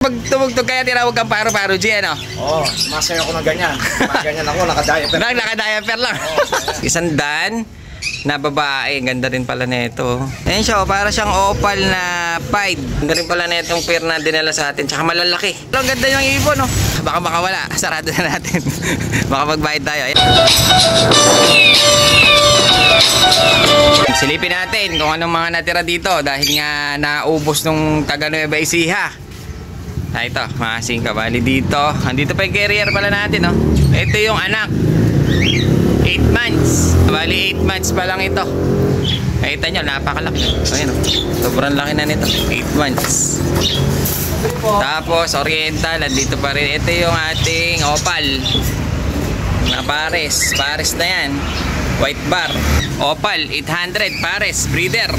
pag tumugtog kaya tinawag kang paro-paro G, ano? Oo, sumasayaw ako ng ganyan. Ganyan ako, naka-diaper. Naka-diaper lang. Oh, 100 na babae. Ganda rin pala nito. Ayan siya, para siyang opal na pied. Ganda rin pala netong pair na dinala sa atin. Tsaka malalaki. Pero ang ganda yung ibon, no? Baka makawala. Sarado na natin. Baka magbayad tayo. Ayan. Silipin natin kung anong mga natira dito dahil nga naubos nung taga Nueva Ecija. Ito, masing kabali dito. Andito pa yung carrier pala natin, no? Ito yung anak. 8 months. Bali 8 months pa lang ito. Nakita nyo, napakalaki. Ayun, sobrang laki na nito. 8 months. Tapos oriental, andito pa rin. Ito yung ating opal na pares. Pares na yan. White bar. Opal 800 pares. Breeder.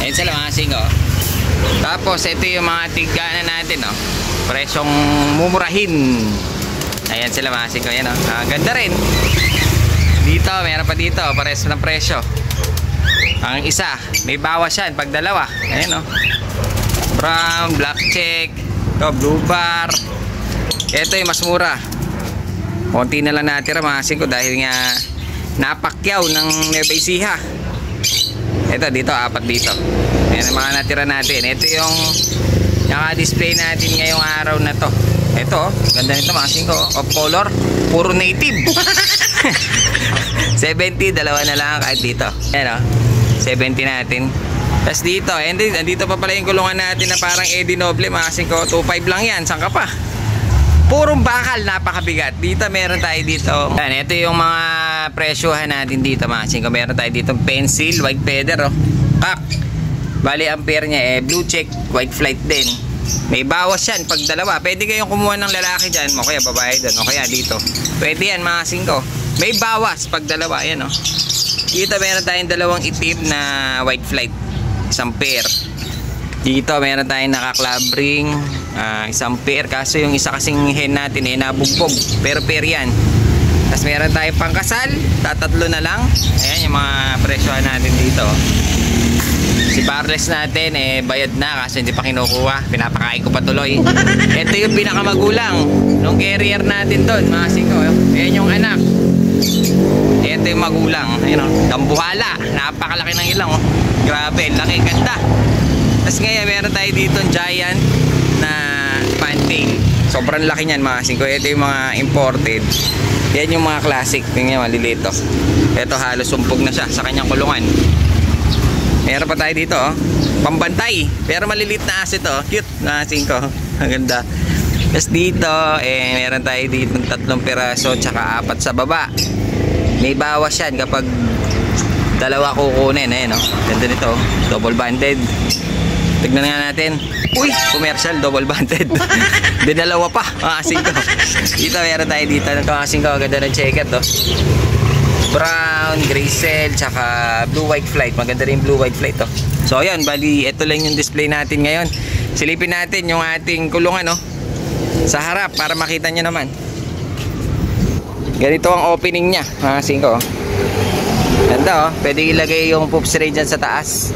Ayun sila mga sing, oh. Tapos ito yung mga tigana natin, oh. Presyong mumurahin. Ayan sila mga sing, oh. Ayan, oh. Ganda rin. Dito, meron pa dito, pares ng presyo. Ang isa, may bawas yan pag dalawa. Ayan, oh. Brown, black check, ito, blue bar. Ito yung mas mura. Konti na lang natira mga singko dahil nga napakyaw ng Nueva Ecija. Ito, dito, 4 dito. Ayan ang mga natira natin. Ito yung naka-display natin ngayong araw na to. Ito, ganda nito mga singko. Of color, puro native. 70, dalawa na lang kahit dito. Ayan, o, 70 natin. Tapos dito, andito pa pala yung kulungan natin na parang Eddie Noble mga singko. 2.5 lang yan, saan ka pa? Purong bakal, napakabigat. Dito meron tayo dito. Ayan, ito yung mga presyohan natin dito mga singko. Meron tayo dito pencil, white feather, oh. Kak. Bali ang pair niya blue check, white flight din. May bawas yan pag dalawa. Pwede kayong kumuha ng lalaki dyan, o kaya babae doon, o kaya dito. Pwede yan mga singko. May bawas pag dalawa, yan, oh. Dito meron tayong dalawang itim na white flight, isang pair. Dito meron tayong naka-club ring, isang pair. Kaso yung isa kasing hen natin nabugbog, pero pair yan. Tapos meron tayong pangkasal, tatatlo na lang. Ayan yung mga presyohan natin dito. Si Barles natin bayad na kasi hindi pa kinukuha, pinapakain ko pa tuloy. Ito yung pinakamagulang nung carrier natin doon mga singko. Ayan yung anak. Ito yung magulang. Ayan, oh. Dambuhala, napakalaki ng ilang, oh. Grabe, laki, ganda. Tapos ngayon meron tayo dito giant na pantail. Sobrang laki niyan mga singko. Ito yung mga imported. Yan yung mga classic. Tingnan, maliliit, oh. Ito halos sumpog na siya sa kanyang kulungan. Meron pa tayo dito, oh. Pambantay, pero maliliit na asit, oh. Cute na singko. Ang ganda. Tapos dito, meron tayo dito 3 piraso tsaka 4 sa baba. May bawas yan kapag dalawa kukunin. Ayan, oh. Ganda nito, oh. Double banded. Tignan nga natin. Uy, commercial, double banded. Dinalawa pa, mga singko. Dito meron tayo dito ng mga singko. Ganda ng checker, to. Brown, gray cell, tsaka blue white flight. Maganda rin blue white flight, to. So ayan, bali ito lang yung display natin ngayon. Silipin natin yung ating kulungan, no, sa harap para makita nyo naman. Ganito ang opening nya mga singko. Ganda, oh. Pwede ilagay yung poop tray dyan sa taas.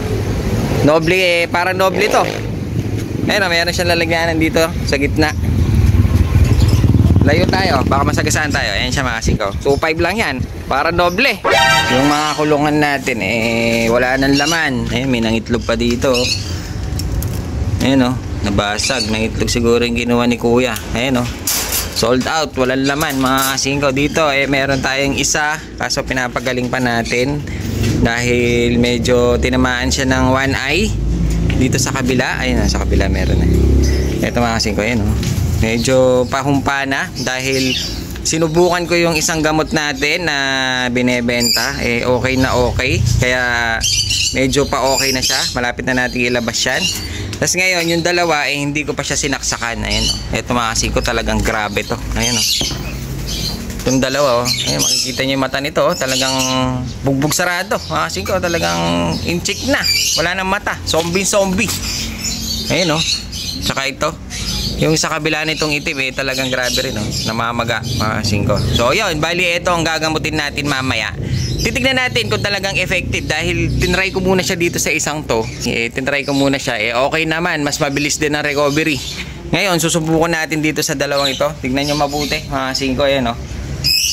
Noble, parang noble to. Ayun, oh, meron siyang lalagyanan dito sa gitna. Layo tayo, baka masagasaan tayo. Ayan siya mga singko. 2.5 lang yan, para doble. Yung mga kulungan natin wala nang laman. Ayun, may nangitlog pa dito. Ayun, oh, nabasag. Nangitlog siguro yung ginawa ni kuya. Ayun, oh, sold out, walang laman mga singko. Dito meron tayong isa, kaso pinapagaling pa natin dahil medyo tinamaan siya ng one eye. Dito sa kabila, ayun, sa kabila meron na. Ito mga singko, ayun, oh. Medyo pahumpa na dahil sinubukan ko yung isang gamot natin na binebenta. Okay na okay. Kaya medyo pa okay na siya. Malapit na natin ilabas yan. Tapos ngayon, yung dalawa, hindi ko pa siya sinaksakan. Ayan, oh. Ito mga singko, talagang grabe to. Ayan, oh. Yung dalawa, oh. Ayan, makikita nyo yung mata nito, oh. Talagang bugbog sarado. Mga singko, talagang incheck na. Wala nang mata. Zombie. Ayan, oh. Tsaka ito. Yung sa kabila nitong itim talagang grabe rin, oh. Namamaga mga singko. So yun, bali ito ang gagamutin natin mamaya. titignan natin kung talagang effective dahil tinry ko muna siya dito sa isang to. Tinry ko muna siya. Okay naman, mas mabilis din ang recovery. Ngayon, susubukan natin dito sa dalawang ito. Tignan nyo mabuti, mga 5, ayan o.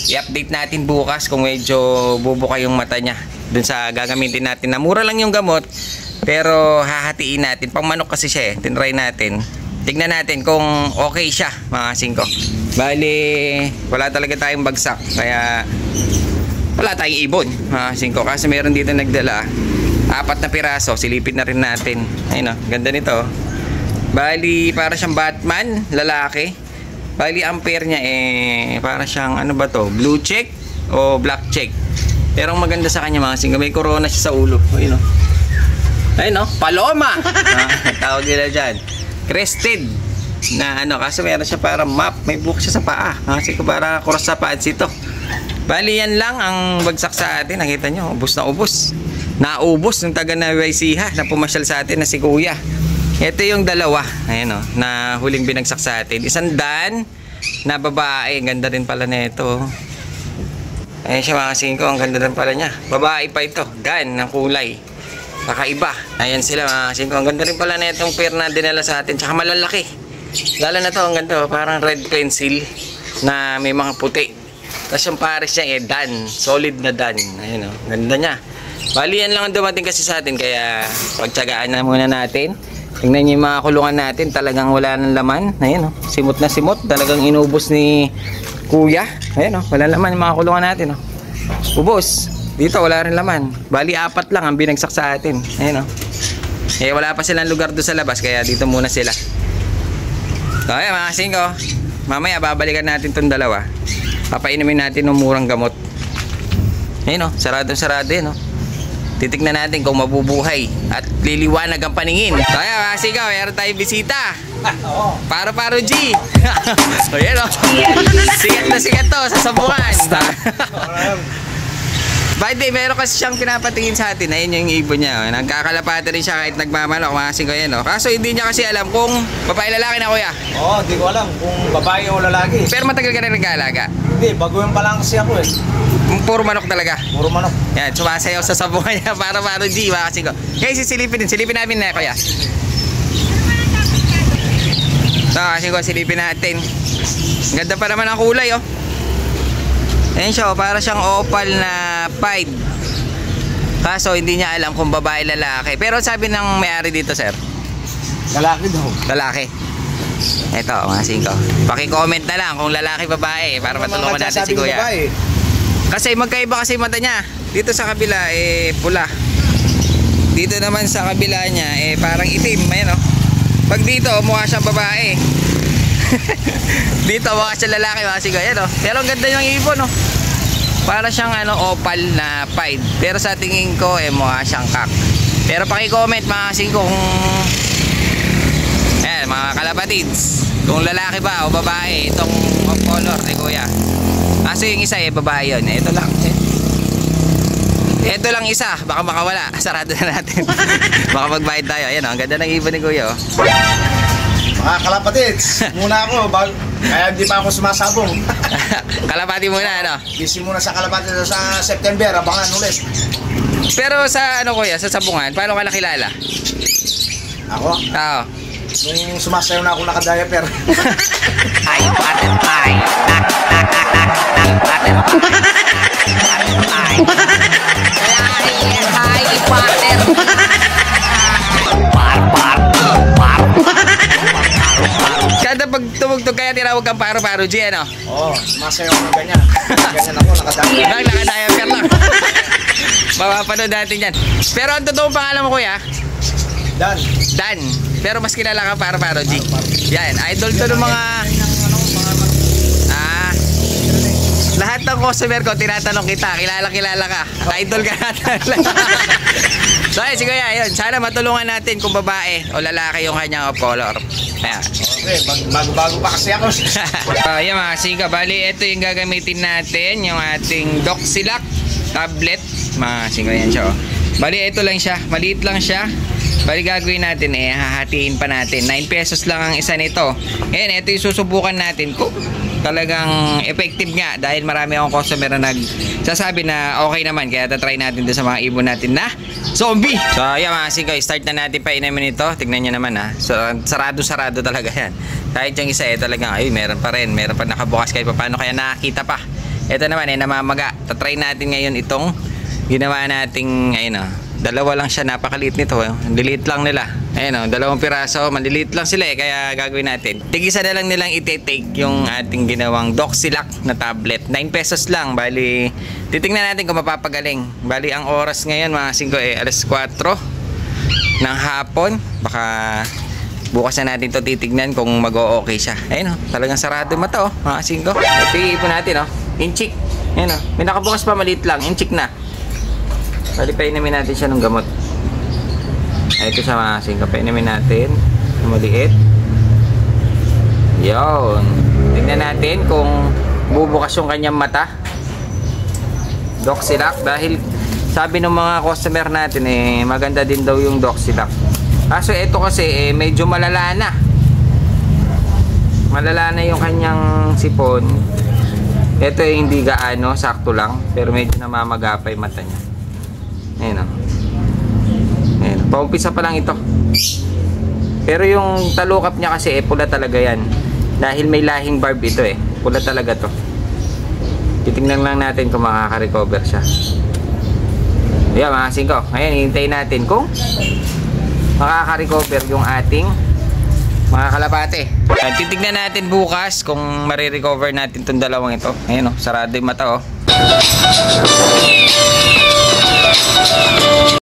I-update natin bukas kung medyo bubuka yung mata niya dun sa gagamitin natin na mura lang yung gamot, pero hahatiin natin. Pang manok kasi siya tinry natin. Tignan natin kung okay siya, mga 5. Bali, wala talaga tayong bagsak, kaya wala tayong ibon, mga 5. Kasi meron dito nagdala 4 na piraso, silipin na rin natin. Ayun o, ganda nito. Bali, para siyang Batman, lalaki. Bali, ampere niya para siyang, ano ba to? Blue check o black check. Pero ang maganda sa kanya, mga 5, may corona siya sa ulo. Ayun o. Ayun o, paloma! Tawag nila dyan. Crested. Na ano, kasi meron siya parang map. May buhok siya sa paa. Kasi para cross sa pads ito. Bali, yan lang ang bagsak sa atin. Nakita nyo, ubos na ubos. Naubos ng taga na Ecija na pumasyal sa atin na si Kuya. Ito yung dalawa, ayan o, na huling binagsak sa atin. Isang Dan na babae, ang ganda rin pala na ito. Ayan siya, mga 5, ang ganda rin pala niya. Babae pa ito, Dan ng kulay. Kakaiba. Ayan sila, mga 5, ang ganda rin pala na itong pair na dinala sa atin. Tsaka malalaki. Lalo na to, ang ganda, parang red pencil na may mga puti. Tapos yung pares niya Dan, solid na Dan. Ayan o, ganda niya. Bali, yan lang ang dumating kasi sa atin, kaya pagtsagaan na muna natin. Tingnan niyo yung mga kulungan natin, talagang wala ng laman. Ayan o, simot na simot, talagang inubos ni Kuya. Ayan o, wala laman yung mga kulungan natin o. Ubos, dito wala rin laman. Bali 4 lang ang binagsak sa atin. Ayan o. Wala pa silang lugar doon sa labas, kaya dito muna sila. So ayan mga 5, mamaya babalikan natin itong dalawa. Papainumin natin ng murang gamot. Ayan o, saradong sarado yun o. Titignan natin kung mabubuhay at liliwanag ang paningin. So ayan, kasi ikaw, meron tayong bisita. Paro-paro G. So yan o. Sikat to sa sabungan. By the way, meron kasi siyang pinapatingin sa atin. Ayun yung ibon niya. Nagkakalapati rin siya kahit nagmamanok. Kasi ko yan o. Kaso hindi niya kasi alam kung babae lalaki na, Kuya. Oo, hindi ko alam kung babae o lalaki. Pero matagal ka na nag-aalaga. Hindi, baguhin pa lang kasi ako Puro manok talaga. Puro manok. Yan, sumasayaw sa sabungan niya para G, kasi ko. Kaya silipin namin na, Kuya. So, kasi ko, silipin natin. Ganda pa naman ang kulay, oh. Ayan siya, oh, para siyang opal na pied. Kaso, hindi niya alam kung babae lalaki. Pero sabi ng may-ari dito, sir, Lalaki daw. lalaki. Ito, mga 5. Paki-comment na lang kung lalaki babae para matulungan natin si Kuya. Babae. Kasi magkaiba kasi mata niya. Dito sa kabila pula. Dito naman sa kabila niya parang itim, ayan oh. Pag dito mukha siyang babae. Dito mukha siyang lalaki, mga 5, ayan oh. Pero ang ganda yung ibon oh. Para siyang opal na pied. Pero sa tingin ko mukha siyang kak. Pero paki-comment mga 5 kung mga kalapatids, kung lalaki ba o babae itong color ni Kuya. Kaso yung isa babae yun. Ito lang. Ito lang isa. Baka makawala. Sarado na natin. Baka magbayad tayo. Ayan o. Ang ganda ng ibon ni Kuya o. Mga kalapatids, muna ako. Kaya hindi pa ako sumasabong. Kalapati muna ano. Busy muna sa kalapatids sa September. Abangan ulit. Pero sa Kuya, sa sabungan, paano ka nakilala? Ako? Oo. Nung sumasayaw na ako naka-diaper. Ay, pater, ay. Pater, ay. Ay, pater. Kada pag tumugtog kaya tinawag kang paro-paro G, ano? Oo, sumasayaw ako ganyan. Ganyan ako, naka-diaper. Naka-diaper lang. Mapapanood natin yan. Pero ang totoong pangalan mo, Kuya? Dan. Dan. Pero mas kilala ka paro-paro G. Yan, idol to ng mga lahat ng customer ko tinatanong kita, kilala ka, idol ka natin. So ayun, sige yun, sana matulungan natin kung babae o lalaki yung kanyang color. Ayan. Okay, bago-bago pa kasi ako. Yan mga siga, bali ito yung gagamitin natin, yung ating Doxilac tablet. Mga siga yan siya oh. Bali ito lang siya, maliit lang siya. Bali gagawin natin hahatiin pa natin. 9 pesos lang ang isa nito. Ngayon, ito yung susubukan natin kung talagang effective nga dahil marami akong customer na nagsasabi na okay naman. Kaya tatry natin doon sa mga ibon natin na zombie. So, ayan mga singko, start na natin pa inamin ito. Tignan nyo naman ha. So, sarado-sarado talaga yan. Kahit yung isa talagang, ay, meron pa rin. Meron pa nakabukas kahit pa paano kaya nakakita pa. Ito naman namamaga. Tatry natin ngayon itong ginawa nating, ayun dalawa lang siya, napakaliit nito. Liliit lang nila. Ayun dalawang piraso, maliliit lang sila kaya gagawin natin. Tigisa na lang nilang iti-take yung ating ginawang Doxilac na tablet. 9 pesos lang, bali titingnan natin kung mapapagaling. Bali ang oras ngayon mga singko alas 4 ng hapon. Baka bukas na natin to titignan kung mag-o-okay siya. Ayun talagang sarado mata mga singko. Ito yung ipon natin inchik. Ayun may nakabukas pa, maliit lang, inchik na. Bali, painamin natin siya ng gamot. Ito siya mga singko. Painamin natin. Maliit. Yun. Tingnan natin kung bubukas yung kanyang mata. Doxilac. Dahil sabi ng mga customer natin maganda din daw yung Doxilac. Kaso ito kasi medyo malala na. Malala na yung kanyang sipon. Ito hindi gaano. Sakto lang. Pero medyo namamaga pa yung mata niya. Ayan Ayan. Paumpisa pa lang ito. Pero yung talukap niya kasi pula talaga yan. Dahil may lahing barb ito pula talaga to. Titingnan lang natin kung makaka-recover siya. Ayan mga singko. Ngayon hintayin natin kung makaka-recover yung ating mga kalapate. Titignan natin bukas kung marirecover natin itong dalawang ito. Ayan sarado yung mata